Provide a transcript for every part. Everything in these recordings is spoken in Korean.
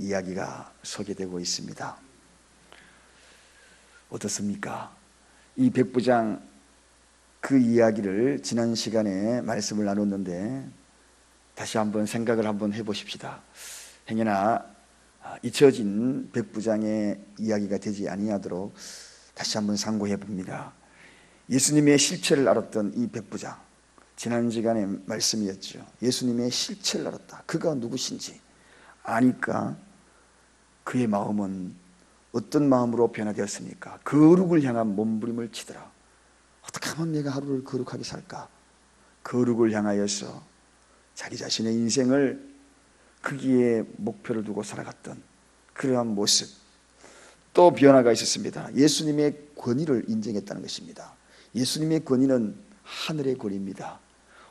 이야기가 소개되고 있습니다. 어떻습니까? 이 백부장 그 이야기를 지난 시간에 말씀을 나눴는데 다시 한번 생각을 한번 해보십시다. 행여나 잊혀진 백부장의 이야기가 되지 아니하도록 다시 한번 상고해 봅니다. 예수님의 실체를 알았던 이 백부장, 지난 시간에 말씀이었죠. 예수님의 실체를 알았다. 그가 누구신지 아니까 그의 마음은 어떤 마음으로 변화되었습니까? 거룩을 향한 몸부림을 치더라. 어떻게 하면 내가 하루를 거룩하게 살까? 거룩을 향하여서 자기 자신의 인생을 거기에 목표를 두고 살아갔던 그러한 모습. 또 변화가 있었습니다. 예수님의 권위를 인정했다는 것입니다. 예수님의 권위는 하늘의 권위입니다.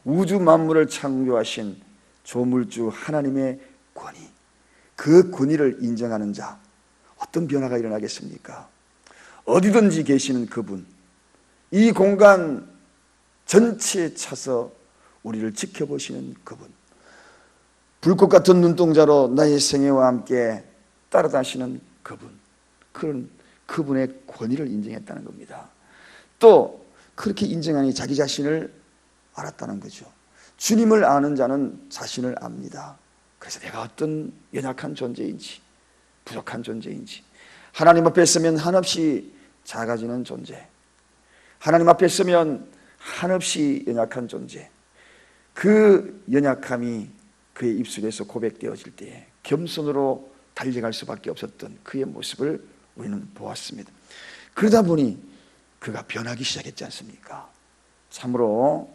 우주 만물을 창조하신 조물주 하나님의 권위, 그 권위를 인정하는 자, 어떤 변화가 일어나겠습니까? 어디든지 계시는 그분, 이 공간 전체에 차서 우리를 지켜보시는 그분, 불꽃 같은 눈동자로 나의 생애와 함께 따라다니시는 그분, 그런 그분의 권위를 인정했다는 겁니다. 또 그렇게 인정하니 자기 자신을 알았다는 거죠. 주님을 아는 자는 자신을 압니다. 그래서 내가 어떤 연약한 존재인지, 부족한 존재인지, 하나님 앞에 서면 한없이 작아지는 존재, 하나님 앞에 서면 한없이 연약한 존재, 그 연약함이 그의 입술에서 고백되어질 때에 겸손으로 달려갈 수밖에 없었던 그의 모습을 우리는 보았습니다. 그러다 보니 그가 변하기 시작했지 않습니까? 참으로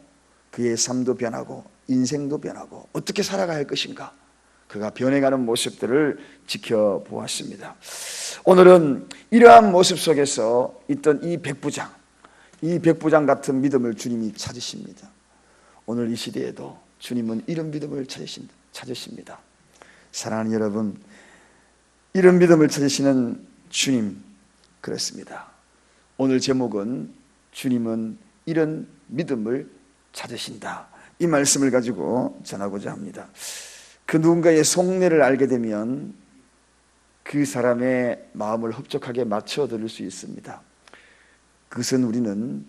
그의 삶도 변하고 인생도 변하고 어떻게 살아가야 할 것인가, 그가 변해가는 모습들을 지켜보았습니다. 오늘은 이러한 모습 속에서 있던 이 백부장 같은 믿음을 주님이 찾으십니다. 오늘 이 시대에도 주님은 이런 믿음을 찾으십니다. 사랑하는 여러분, 이런 믿음을 찾으시는 주님, 그렇습니다. 오늘 제목은 주님은 이런 믿음을 찾으신다, 이 말씀을 가지고 전하고자 합니다. 그 누군가의 속내를 알게 되면 그 사람의 마음을 흡족하게 맞춰 드릴 수 있습니다. 그것은 우리는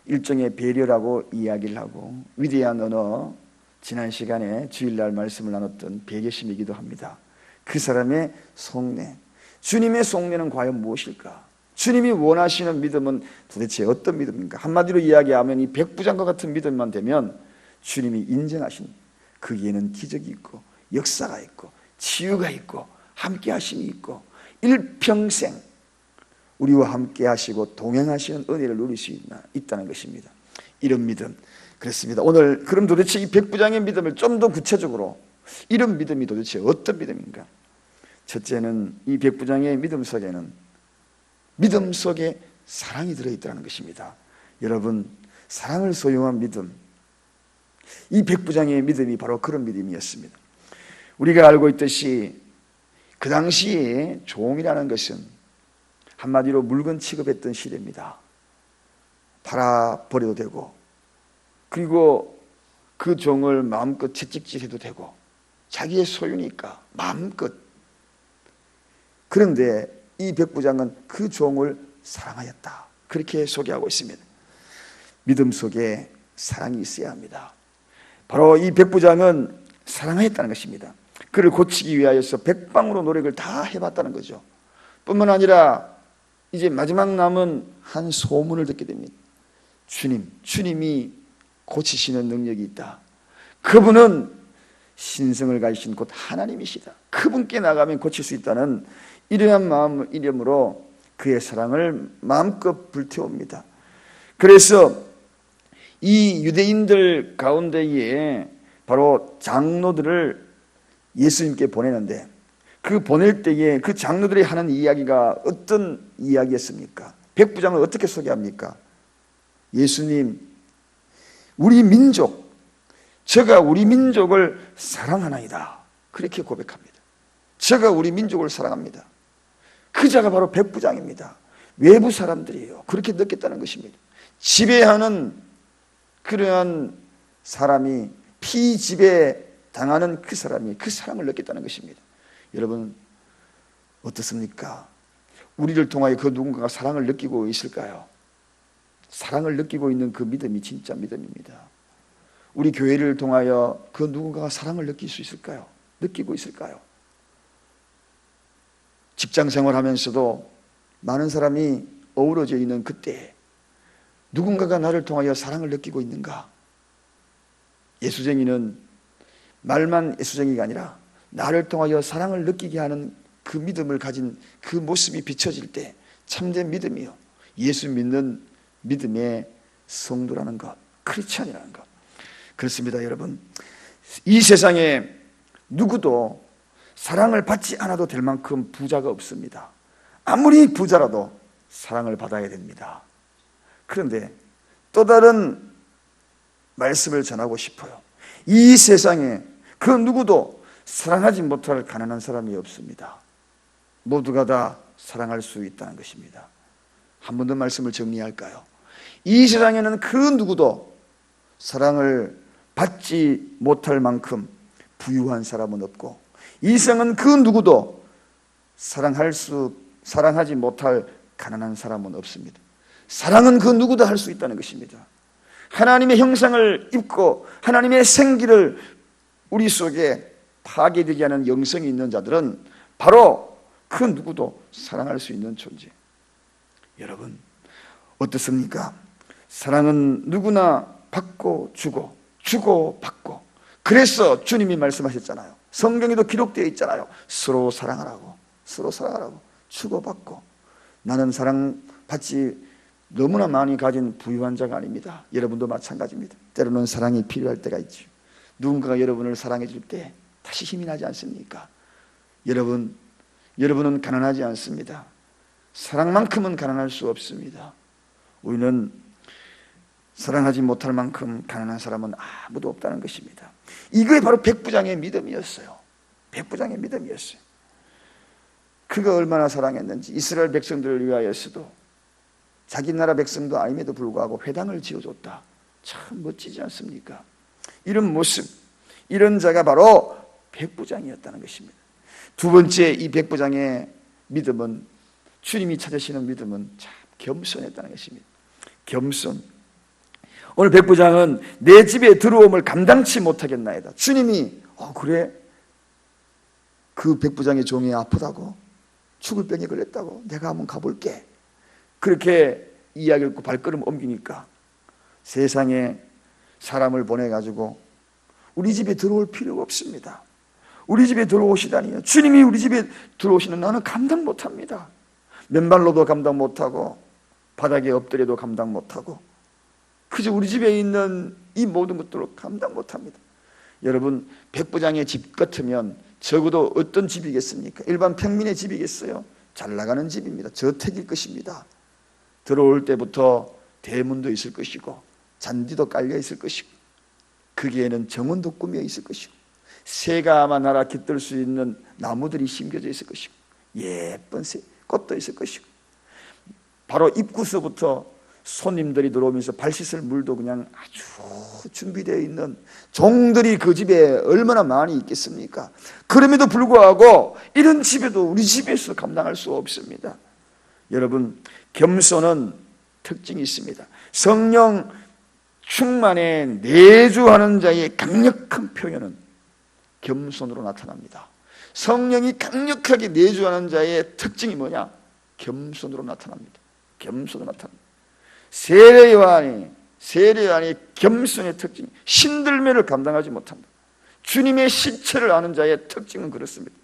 일종의 배려라고 이야기를 하고, 위대한 언어, 지난 시간에 주일날 말씀을 나눴던 배려심이기도 합니다. 그 사람의 속내, 주님의 속내는 과연 무엇일까? 주님이 원하시는 믿음은 도대체 어떤 믿음인가? 한마디로 이야기하면 이 백부장과 같은 믿음만 되면 주님이 인정하신, 거기에는 기적이 있고 역사가 있고 치유가 있고 함께 하심이 있고 일평생 우리와 함께 하시고 동행하시는 은혜를 누릴 수 있다는 것입니다. 이런 믿음, 그렇습니다. 오늘 그럼 도대체 이 백부장의 믿음을 좀 더 구체적으로, 이런 믿음이 도대체 어떤 믿음인가? 첫째는 이 백부장의 믿음 속에는 믿음 속에 사랑이 들어있다는 것입니다. 여러분, 사랑을 소유한 믿음, 이 백부장의 믿음이 바로 그런 믿음이었습니다. 우리가 알고 있듯이 그 당시에 종이라는 것은 한마디로 물건 취급했던 시대입니다. 팔아버려도 되고, 그리고 그 종을 마음껏 채찍질해도 되고, 자기의 소유니까 마음껏. 그런데 이 백부장은 그 종을 사랑하였다, 그렇게 소개하고 있습니다. 믿음 속에 사랑이 있어야 합니다. 바로 이 백부장은 사랑하였다는 것입니다. 그를 고치기 위하여서 백방으로 노력을 다 해봤다는 거죠. 뿐만 아니라 이제 마지막 남은 한 소문을 듣게 됩니다. 주님이 고치시는 능력이 있다. 그분은 신성을 가지신 곧 하나님이시다. 그분께 나가면 고칠 수 있다는 이러한 이름으로 그의 사랑을 마음껏 불태웁니다. 그래서 이 유대인들 가운데에 바로 장로들을 예수님께 보내는데, 그 보낼 때에 그 장로들이 하는 이야기가 어떤 이야기였습니까? 백부장을 어떻게 소개합니까? 예수님, 우리 민족, 저가 우리 민족을 사랑하나이다, 그렇게 고백합니다. 저가 우리 민족을 사랑합니다. 그 자가 바로 백부장입니다. 외부 사람들이에요. 그렇게 느꼈다는 것입니다. 지배하는 그러한 사람이, 피지배 당하는 그 사람이 그 사랑을 느꼈다는 것입니다. 여러분, 어떻습니까? 우리를 통하여 그 누군가가 사랑을 느끼고 있을까요? 사랑을 느끼고 있는 그 믿음이 진짜 믿음입니다. 우리 교회를 통하여 그 누군가가 사랑을 느낄 수 있을까요? 느끼고 있을까요? 직장 생활하면서도 많은 사람이 어우러져 있는 그때 누군가가 나를 통하여 사랑을 느끼고 있는가? 예수쟁이는 말만 예수쟁이가 아니라 나를 통하여 사랑을 느끼게 하는 그 믿음을 가진 그 모습이 비춰질 때 참된 믿음이요, 예수 믿는 믿음의 성도라는 것, 크리스찬이라는 것. 그렇습니다. 여러분, 이 세상에 누구도 사랑을 받지 않아도 될 만큼 부자가 없습니다. 아무리 부자라도 사랑을 받아야 됩니다. 그런데 또 다른 말씀을 전하고 싶어요. 이 세상에 그 누구도 사랑하지 못할 가난한 사람이 없습니다. 모두가 다 사랑할 수 있다는 것입니다. 한 번 더 말씀을 정리할까요? 이 세상에는 그 누구도 사랑을 받지 못할 만큼 부유한 사람은 없고, 이 세상은 그 누구도 사랑하지 못할 가난한 사람은 없습니다. 사랑은 그 누구도 할 수 있다는 것입니다. 하나님의 형상을 입고 하나님의 생기를 우리 속에 파괴되게 하는 영성이 있는 자들은 바로 그 누구도 사랑할 수 있는 존재. 여러분, 어떻습니까? 사랑은 누구나 받고 주고, 주고 받고. 그래서 주님이 말씀하셨잖아요. 성경에도 기록되어 있잖아요. 서로 사랑하라고, 서로 사랑하라고, 주고받고. 나는 사랑받지 너무나 많이 가진 부유한 자가 아닙니다. 여러분도 마찬가지입니다. 때로는 사랑이 필요할 때가 있죠. 누군가가 여러분을 사랑해 줄 때 다시 힘이 나지 않습니까? 여러분은 가난하지 않습니다. 사랑만큼은 가난할 수 없습니다. 우리는 사랑하지 못할 만큼 가난한 사람은 아무도 없다는 것입니다. 이게 바로 백부장의 믿음이었어요. 백부장의 믿음이었어요. 그가 얼마나 사랑했는지. 이스라엘 백성들을 위하여서도 자기 나라 백성도 아님에도 불구하고 회당을 지어줬다. 참 멋지지 않습니까? 이런 모습, 이런 자가 바로 백부장이었다는 것입니다. 두 번째, 이 백부장의 믿음은, 주님이 찾으시는 믿음은 참 겸손했다는 것입니다. 겸손. 오늘 백부장은 내 집에 들어옴을 감당치 못하겠나이다. 주님이 그래? 그 백부장의 종이 아프다고? 죽을 병에 걸렸다고? 내가 한번 가볼게. 그렇게 이야기를 듣고 발걸음 옮기니까 세상에 사람을 보내가지고 우리 집에 들어올 필요가 없습니다. 우리 집에 들어오시다니요. 주님이 우리 집에 들어오시는 나는 감당 못합니다. 맨발로도 감당 못하고 바닥에 엎드려도 감당 못하고 그저 우리 집에 있는 이 모든 것들을 감당 못합니다. 여러분, 백부장의 집 같으면 적어도 어떤 집이겠습니까? 일반 평민의 집이겠어요? 잘 나가는 집입니다. 저택일 것입니다. 들어올 때부터 대문도 있을 것이고 잔디도 깔려 있을 것이고 거기에는 정원도 꾸며 있을 것이고 새가 아마 날아 깃들 수 있는 나무들이 심겨져 있을 것이고 예쁜 꽃도 있을 것이고 바로 입구서부터 손님들이 들어오면서 발 씻을 물도 그냥 아주 준비되어 있는 종들이 그 집에 얼마나 많이 있겠습니까? 그럼에도 불구하고 이런 집에도 우리 집에서 감당할 수 없습니다. 여러분, 겸손은 특징이 있습니다. 성령 충만에 내주하는 자의 강력한 표현은 겸손으로 나타납니다. 성령이 강력하게 내주하는 자의 특징이 뭐냐? 겸손으로 나타납니다. 겸손으로 나타납니다. 세례요한이 겸손의 특징, 신들매를 감당하지 못한다. 주님의 실체를 아는 자의 특징은 그렇습니다.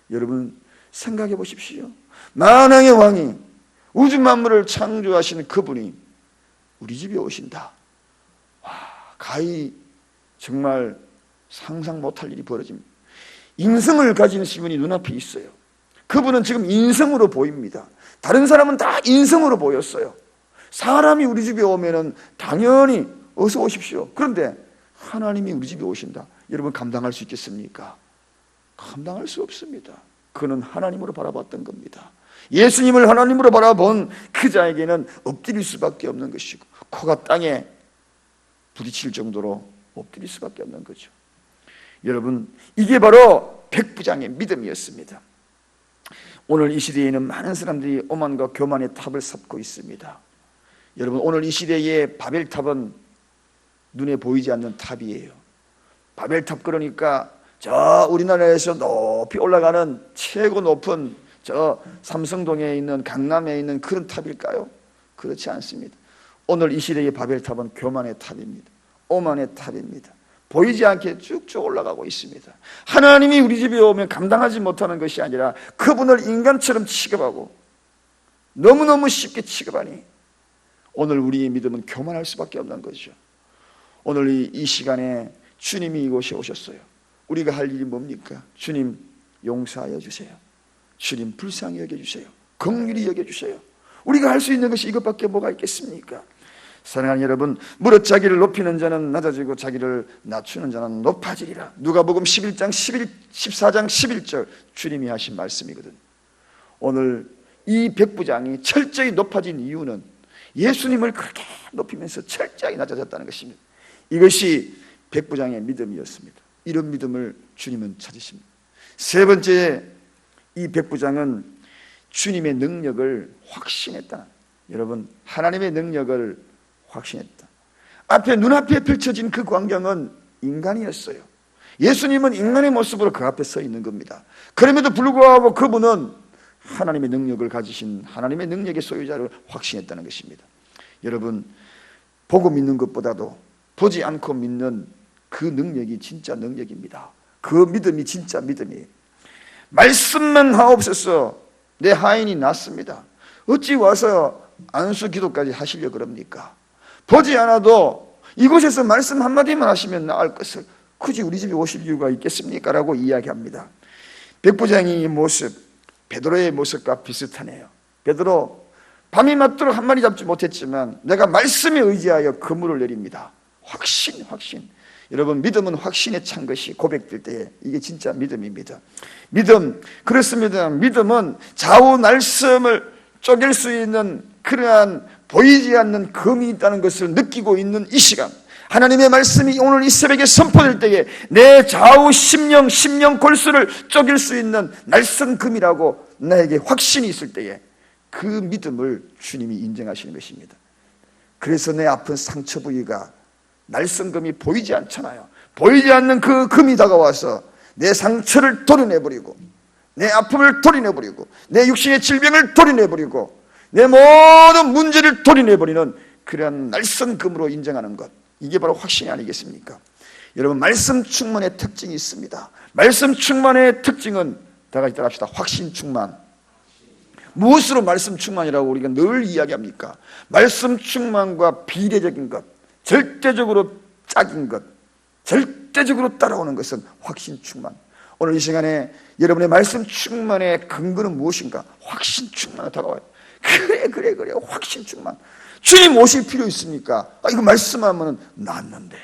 여러분, 생각해 보십시오. 만왕의 왕이 우주 만물을 창조하시는 그분이 우리 집에 오신다. 가히 정말 상상 못할 일이 벌어집니다. 인성을 가진 분이 눈앞에 있어요. 그분은 지금 인성으로 보입니다. 다른 사람은 다 인성으로 보였어요. 사람이 우리 집에 오면은 당연히 어서 오십시오. 그런데 하나님이 우리 집에 오신다. 여러분, 감당할 수 있겠습니까? 감당할 수 없습니다. 그는 하나님으로 바라봤던 겁니다. 예수님을 하나님으로 바라본 그 자에게는 엎드릴 수밖에 없는 것이고 코가 땅에 부딪힐 정도로 엎드릴 수밖에 없는 거죠. 여러분, 이게 바로 백부장의 믿음이었습니다. 오늘 이 시대에는 많은 사람들이 오만과 교만의 탑을 쌓고 있습니다. 여러분, 오늘 이 시대의 바벨탑은 눈에 보이지 않는 탑이에요. 바벨탑, 그러니까 저 우리나라에서 높이 올라가는 최고 높은 저 삼성동에 있는, 강남에 있는 그런 탑일까요? 그렇지 않습니다. 오늘 이 시대의 바벨탑은 교만의 탑입니다. 오만의 탑입니다. 보이지 않게 쭉쭉 올라가고 있습니다. 하나님이 우리 집에 오면 감당하지 못하는 것이 아니라 그분을 인간처럼 취급하고 너무너무 쉽게 취급하니 오늘 우리의 믿음은 교만할 수밖에 없는 거죠. 오늘 이 시간에 주님이 이곳에 오셨어요. 우리가 할 일이 뭡니까? 주님, 용서하여 주세요. 주님, 불쌍히 여겨주세요. 긍휼히 여겨주세요. 우리가 할 수 있는 것이 이것밖에 뭐가 있겠습니까? 사랑하는 여러분, 무릇 자기를 높이는 자는 낮아지고 자기를 낮추는 자는 높아지리라. 누가복음 14장 11절 주님이 하신 말씀이거든요. 오늘 이 백부장이 철저히 높아진 이유는 예수님을 그렇게 높이면서 철저히 낮아졌다는 것입니다. 이것이 백부장의 믿음이었습니다. 이런 믿음을 주님은 찾으십니다. 세 번째, 이 백부장은 주님의 능력을 확신했다. 여러분, 하나님의 능력을 확신했다. 눈앞에 펼쳐진 그 광경은 인간이었어요. 예수님은 인간의 모습으로 그 앞에 서 있는 겁니다. 그럼에도 불구하고 그분은 하나님의 능력을 가지신 하나님의 능력의 소유자를 확신했다는 것입니다. 여러분, 보고 믿는 것보다도 보지 않고 믿는 그 능력이 진짜 능력입니다. 그 믿음이 진짜 믿음이에요. 말씀만 하옵소서, 내 하인이 낫습니다. 어찌 와서 안수 기도까지 하시려고 그럽니까? 보지 않아도 이곳에서 말씀 한마디만 하시면 나을 것을 굳이 우리 집에 오실 이유가 있겠습니까? 라고 이야기합니다. 백부장의 모습, 베드로의 모습과 비슷하네요. 베드로, 밤이 맞도록 한 마리 잡지 못했지만 내가 말씀에 의지하여 그물을 내립니다. 확신. 여러분, 믿음은 확신에 찬 것이 고백될 때에 이게 진짜 믿음입니다. 믿음, 그렇습니다. 믿음은 좌우 날섬을 쪼갤 수 있는 그러한 보이지 않는 금이 있다는 것을 느끼고 있는 이 시간, 하나님의 말씀이 오늘 이 새벽에 선포될 때에 내 좌우 심령 골수를 쪼갤 수 있는 날선 금이라고 나에게 확신이 있을 때에 그 믿음을 주님이 인정하시는 것입니다. 그래서 내 아픈 상처 부위가 날선 금이 보이지 않잖아요. 보이지 않는 그 금이 다가와서 내 상처를 도려내버리고 내 아픔을 도려내버리고 내 육신의 질병을 도려내버리고 내 모든 문제를 도려내버리는 그러한 날선 금으로 인정하는 것, 이게 바로 확신이 아니겠습니까? 여러분, 말씀 충만의 특징이 있습니다. 말씀 충만의 특징은 다 같이 따라합시다. 확신 충만. 무엇으로 말씀 충만이라고 우리가 늘 이야기합니까? 말씀 충만과 비례적인 것, 절대적으로 짝인 것, 절대적으로 따라오는 것은 확신 충만. 오늘 이 시간에 여러분의 말씀 충만의 근거는 무엇인가? 확신 충만으로 다가와요. 그래 확신 충만. 주님 오실 필요 있습니까? 이거 말씀하면 낫는데,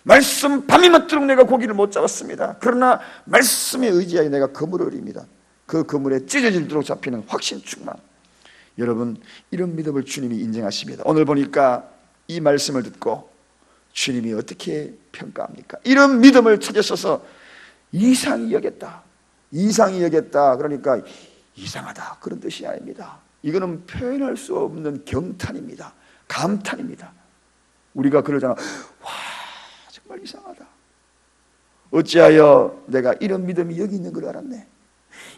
말씀 밤이 맞도록 내가 고기를 못 잡았습니다. 그러나 말씀에 의지하여 내가 그물을 그립니다. 그 그물에 찢어질도록 잡히는 확신 충만. 여러분, 이런 믿음을 주님이 인정하십니다. 오늘 보니까 이 말씀을 듣고 주님이 어떻게 평가합니까? 이런 믿음을 찾으셔서 이상히 여겼다. 그러니까 이상하다, 그런 뜻이 아닙니다. 이거는 표현할 수 없는 경탄입니다. 감탄입니다. 우리가 그러잖아. 와, 정말 이상하다. 어찌하여 내가 이런 믿음이 여기 있는 걸 알았네.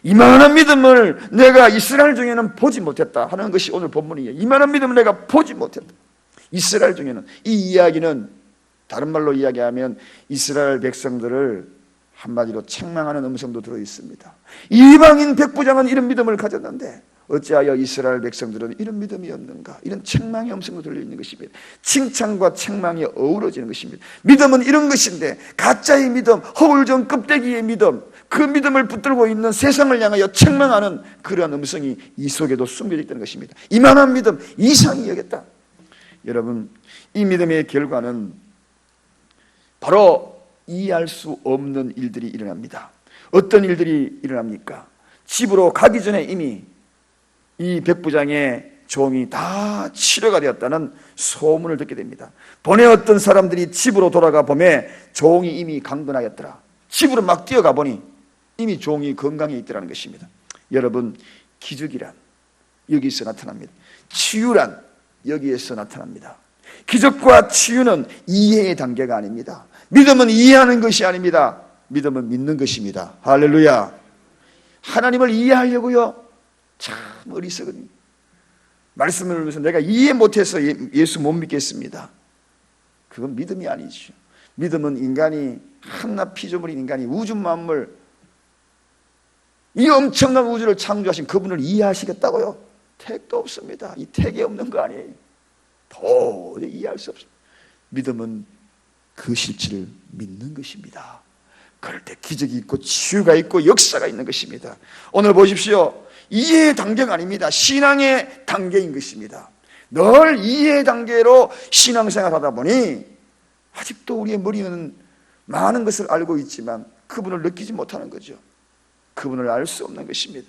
이만한 믿음을 내가 이스라엘 중에는 보지 못했다 하는 것이 오늘 본문이에요. 이만한 믿음을 내가 보지 못했다. 이스라엘 중에는, 이 이야기는 다른 말로 이야기하면 이스라엘 백성들을 한마디로 책망하는 음성도 들어있습니다. 이방인 백부장은 이런 믿음을 가졌는데 어찌하여 이스라엘 백성들은 이런 믿음이 없는가? 이런 책망의 음성도 들려있는 것입니다. 칭찬과 책망이 어우러지는 것입니다. 믿음은 이런 것인데 가짜의 믿음, 허울전 껍데기의 믿음, 그 믿음을 붙들고 있는 세상을 향하여 책망하는 그러한 음성이 이 속에도 숨겨져 있다는 것입니다. 이만한 믿음, 이상히 여겼다. 여러분, 이 믿음의 결과는 바로 이해할 수 없는 일들이 일어납니다. 어떤 일들이 일어납니까? 집으로 가기 전에 이미 이 백부장의 종이 다 치료가 되었다는 소문을 듣게 됩니다. 보내었던 사람들이 집으로 돌아가 보매 종이 이미 강건하였더라. 집으로 막 뛰어가 보니 이미 종이 건강해 있더라는 것입니다. 여러분, 기적이란 여기서 나타납니다. 치유란 여기에서 나타납니다. 기적과 치유는 이해의 단계가 아닙니다. 믿음은 이해하는 것이 아닙니다. 믿음은 믿는 것입니다. 할렐루야. 하나님을 이해하려고요, 참 어리석은 말씀을 들으면서 내가 이해 못해서 예수 못 믿겠습니다. 그건 믿음이 아니죠. 믿음은 인간이, 한낱 피조물인 인간이 우주 만물, 이 엄청난 우주를 창조하신 그분을 이해하시겠다고요? 택도 없습니다. 이 택이 없는 거 아니에요. 도저히 이해할 수 없습니다. 믿음은 그 실체를 믿는 것입니다. 그럴 때 기적이 있고 치유가 있고 역사가 있는 것입니다. 오늘 보십시오. 이해의 단계가 아닙니다. 신앙의 단계인 것입니다. 늘 이해의 단계로 신앙생활 하다 보니 아직도 우리의 머리는 많은 것을 알고 있지만 그분을 느끼지 못하는 거죠. 그분을 알 수 없는 것입니다.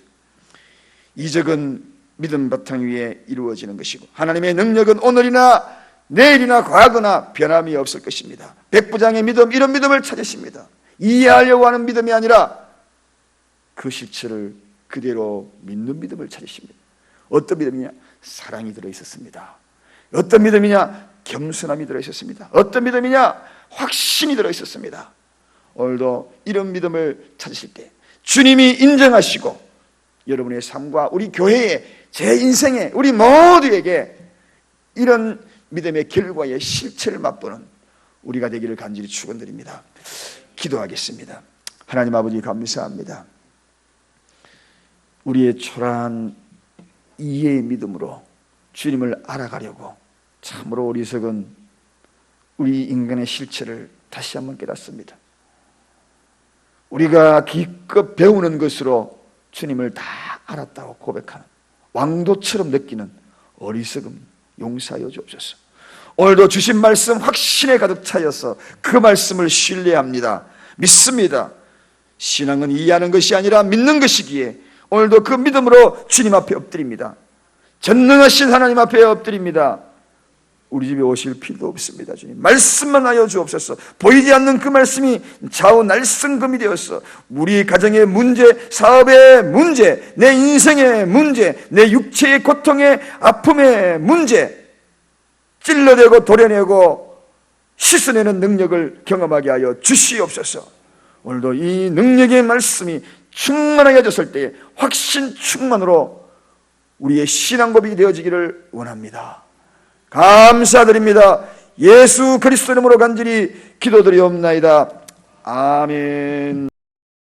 이적은 믿음 바탕 위에 이루어지는 것이고 하나님의 능력은 오늘이나 내일이나 과거나 변함이 없을 것입니다. 백부장의 믿음, 이런 믿음을 찾으십니다. 이해하려고 하는 믿음이 아니라 그 실체를 그대로 믿는 믿음을 찾으십니다. 어떤 믿음이냐? 사랑이 들어있었습니다. 어떤 믿음이냐? 겸손함이 들어있었습니다. 어떤 믿음이냐? 확신이 들어있었습니다. 오늘도 이런 믿음을 찾으실 때 주님이 인정하시고 여러분의 삶과 우리 교회에, 제 인생에, 우리 모두에게 이런 믿음의 결과의 실체를 맛보는 우리가 되기를 간절히 축원드립니다. 기도하겠습니다. 하나님 아버지, 감사합니다. 우리의 초라한 이해의 믿음으로 주님을 알아가려고 참으로 어리석은 우리 인간의 실체를 다시 한번 깨닫습니다. 우리가 기껏 배우는 것으로 주님을 다 알았다고 고백하는, 왕도처럼 느끼는 어리석음 용서하여 주옵소서. 오늘도 주신 말씀 확신에 가득 차여서 그 말씀을 신뢰합니다. 믿습니다. 신앙은 이해하는 것이 아니라 믿는 것이기에 오늘도 그 믿음으로 주님 앞에 엎드립니다. 전능하신 하나님 앞에 엎드립니다. 우리 집에 오실 필요도 없습니다. 주님, 말씀만 하여 주옵소서. 보이지 않는 그 말씀이 좌우 날성금이 되어서 우리 가정의 문제, 사업의 문제, 내 인생의 문제, 내 육체의 고통의 아픔의 문제 찔러대고 도려내고 씻어내는 능력을 경험하게 하여 주시옵소서. 오늘도 이 능력의 말씀이 충만하게 해졌을 때에 확신 충만으로 우리의 신앙 고백이 되어지기를 원합니다. 감사드립니다. 예수 그리스도 이름으로 간절히 기도드리옵나이다. 아멘.